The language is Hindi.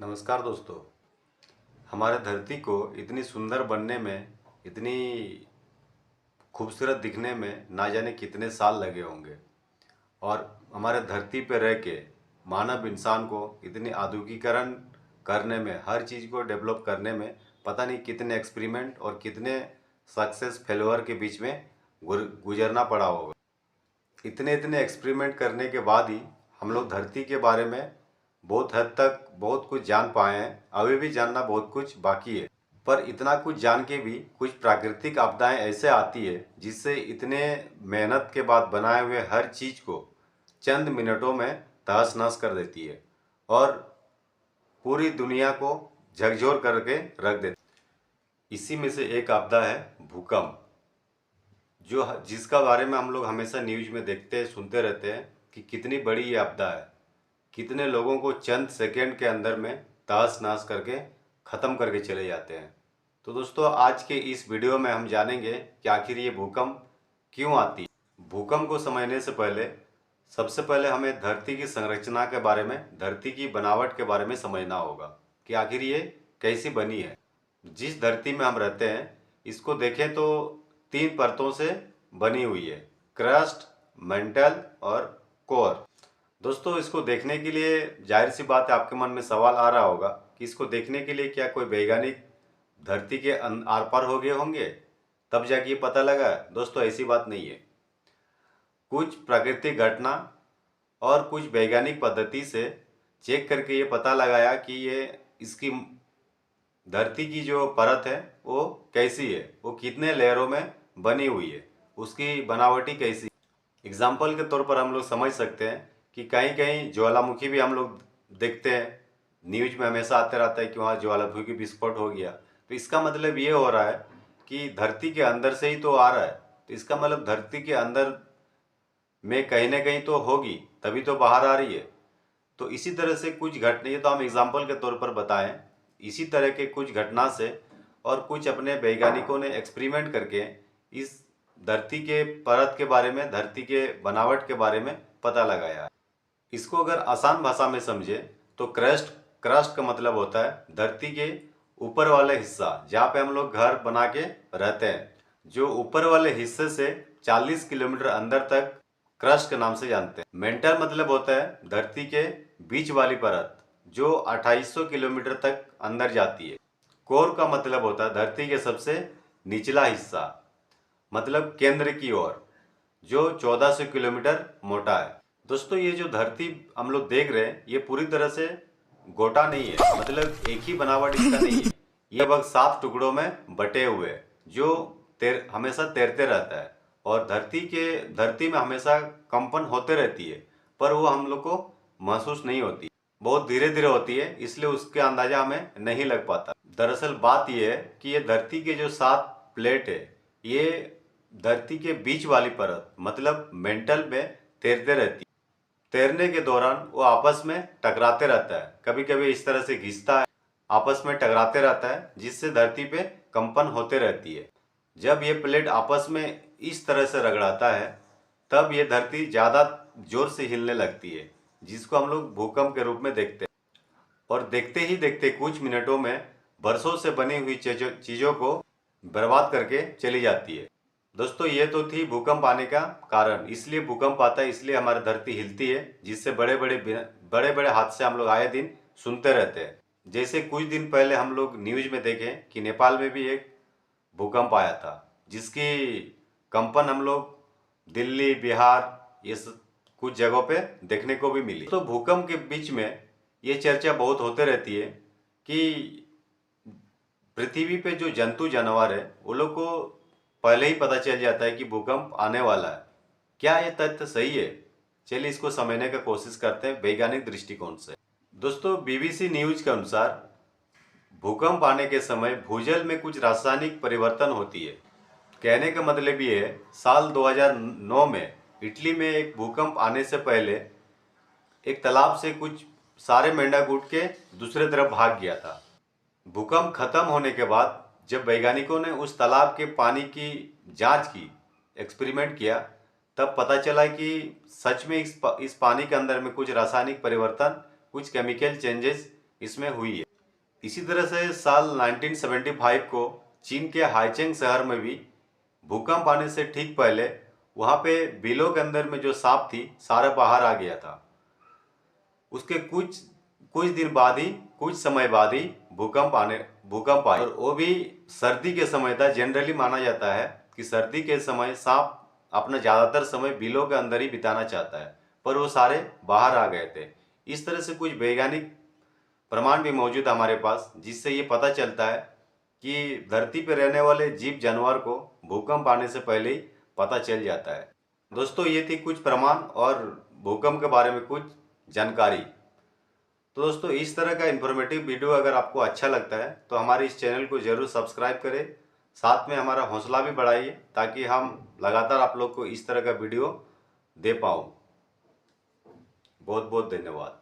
नमस्कार दोस्तों। हमारे धरती को इतनी सुंदर बनने में, इतनी खूबसूरत दिखने में ना जाने कितने साल लगे होंगे। और हमारे धरती पर रह के मानव इंसान को इतनी आधुनिकीकरण करने में, हर चीज़ को डेवलप करने में पता नहीं कितने एक्सपेरिमेंट और कितने सक्सेस फेल्योर के बीच में गुजरना पड़ा होगा। इतने इतने एक्सपेरिमेंट करने के बाद ही हम लोग धरती के बारे में बहुत हद तक बहुत कुछ जान पाए हैं। अभी भी जानना बहुत कुछ बाकी है। पर इतना कुछ जान के भी कुछ प्राकृतिक आपदाएं ऐसे आती है जिससे इतने मेहनत के बाद बनाए हुए हर चीज़ को चंद मिनटों में तहस नहस कर देती है और पूरी दुनिया को झकझोर करके रख देती है। इसी में से एक आपदा है भूकंप, जो जिसका बारे में हम लोग हमेशा न्यूज में देखते हैं, सुनते रहते हैं कि कितनी बड़ी ये आपदा है, कितने लोगों को चंद सेकंड के अंदर में तहस नहस करके ख़त्म करके चले जाते हैं। तो दोस्तों, आज के इस वीडियो में हम जानेंगे कि आखिर ये भूकंप क्यों आती है। भूकंप को समझने से पहले सबसे पहले हमें धरती की संरचना के बारे में, धरती की बनावट के बारे में समझना होगा कि आखिर ये कैसी बनी है। जिस धरती में हम रहते हैं इसको देखें तो 3 परतों से बनी हुई है, क्रस्ट, मेंटल और कोर। दोस्तों, इसको देखने के लिए जाहिर सी बात है आपके मन में सवाल आ रहा होगा कि इसको देखने के लिए क्या कोई वैज्ञानिक धरती के आर पार हो गए होंगे तब जाके ये पता लगा। दोस्तों, ऐसी बात नहीं है। कुछ प्राकृतिक घटना और कुछ वैज्ञानिक पद्धति से चेक करके ये पता लगाया कि ये इसकी धरती की जो परत है वो कैसी है, वो कितने लेयरों में बनी हुई है, उसकी बनावटी कैसी। एग्जाम्पल के तौर पर हम लोग समझ सकते हैं कि कहीं कहीं ज्वालामुखी भी हम लोग देखते हैं, न्यूज में हमेशा आते रहता है कि वहाँ ज्वालामुखी विस्फोट हो गया। तो इसका मतलब ये हो रहा है कि धरती के अंदर से ही तो आ रहा है। तो इसका मतलब धरती के अंदर में कहीं ना कहीं तो होगी, तभी तो बाहर आ रही है। तो इसी तरह से कुछ घटना, ये तो हम एग्जाम्पल के तौर पर बताएं, इसी तरह के कुछ घटना से और कुछ अपने वैज्ञानिकों ने एक्सपेरिमेंट करके इस धरती के परत के बारे में, धरती के बनावट के बारे में पता लगाया है। इसको अगर आसान भाषा में समझे तो क्रस्ट क्रस्ट का मतलब होता है धरती के ऊपर वाला हिस्सा, जहाँ पे हम लोग घर बना के रहते हैं। जो ऊपर वाले हिस्से से 40 किलोमीटर अंदर तक क्रस्ट के नाम से जानते हैं। मेंटल मतलब होता है धरती के बीच वाली परत, जो 2800 किलोमीटर तक अंदर जाती है। कोर का मतलब होता है धरती के सबसे निचला हिस्सा, मतलब केंद्र की ओर, जो 1400 किलोमीटर मोटा है। दोस्तों, ये जो धरती हम लोग देख रहे हैं ये पूरी तरह से गोटा नहीं है, मतलब एक ही बनावट इसका नहीं है। ये लगभग 7 टुकड़ों में बटे हुए हैं, जो हमेशा तैरते रहता है। और धरती में हमेशा कंपन होते रहती है, पर वो हम लोग को महसूस नहीं होती, बहुत धीरे धीरे होती है, इसलिए उसके अंदाजा हमें नहीं लग पाता। दरअसल बात यह है कि ये धरती के जो 7 प्लेट है, ये धरती के बीच वाली परत मतलब मेंटल में तैरते रहती है। तैरने के दौरान वो आपस में टकराते रहता है, कभी कभी इस तरह से घिसता है, आपस में टकराते रहता है, जिससे धरती पे कंपन होते रहती है। जब ये प्लेट आपस में इस तरह से रगड़ाता है तब ये धरती ज़्यादा जोर से हिलने लगती है, जिसको हम लोग भूकंप के रूप में देखते हैं। और देखते ही देखते कुछ मिनटों में बरसों से बनी हुई चीज़ों को बर्बाद करके चली जाती है। दोस्तों, ये तो थी भूकंप आने का कारण। इसलिए भूकंप आता है, इसलिए हमारी धरती हिलती है, जिससे बड़े बड़े हादसे हम लोग आए दिन सुनते रहते हैं। जैसे कुछ दिन पहले हम लोग न्यूज में देखें कि नेपाल में भी एक भूकंप आया था, जिसकी कंपन हम लोग दिल्ली, बिहार, ये कुछ जगहों पे देखने को भी मिली। तो भूकंप के बीच में ये चर्चा बहुत होते रहती है कि पृथ्वी पे जो जंतु जानवर है वो लोग को पहले ही पता चल जाता है कि भूकंप आने वाला है। क्या ये तथ्य सही है? चलिए इसको समझने का कोशिश करते हैं वैज्ञानिक दृष्टिकोण से। दोस्तों, बीबीसी न्यूज के अनुसार भूकंप आने के समय भूजल में कुछ रासायनिक परिवर्तन होती है। कहने का मतलब ये है, साल 2009 में इटली में एक भूकंप आने से पहले एक तालाब से कुछ सारे मेंढक उठ के दूसरे तरफ भाग गया था। भूकंप खत्म होने के बाद जब वैज्ञानिकों ने उस तालाब के पानी की जांच की, एक्सपेरिमेंट किया, तब पता चला कि सच में इस पानी के अंदर में कुछ रासायनिक परिवर्तन, कुछ केमिकल चेंजेस इसमें हुई है। इसी तरह से साल 1975 को चीन के हाइचेंग शहर में भी भूकंप आने से ठीक पहले वहाँ पे बिलों के अंदर में जो सांप थी सारा बाहर आ गया था। उसके कुछ कुछ दिन बाद ही, कुछ समय बाद ही भूकंप आया, और वो भी सर्दी के समय था। जनरली माना जाता है कि सर्दी के समय सांप अपना ज़्यादातर समय बिलों के अंदर ही बिताना चाहता है, पर वो सारे बाहर आ गए थे। इस तरह से कुछ वैज्ञानिक प्रमाण भी मौजूद है हमारे पास, जिससे ये पता चलता है कि धरती पर रहने वाले जीव जानवर को भूकंप आने से पहले ही पता चल जाता है। दोस्तों, ये थी कुछ प्रमाण और भूकंप के बारे में कुछ जानकारी। तो दोस्तों, इस तरह का इन्फॉर्मेटिव वीडियो अगर आपको अच्छा लगता है तो हमारे इस चैनल को ज़रूर सब्सक्राइब करें। साथ में हमारा हौसला भी बढ़ाइए ताकि हम लगातार आप लोग को इस तरह का वीडियो दे पाऊँ। बहुत बहुत धन्यवाद।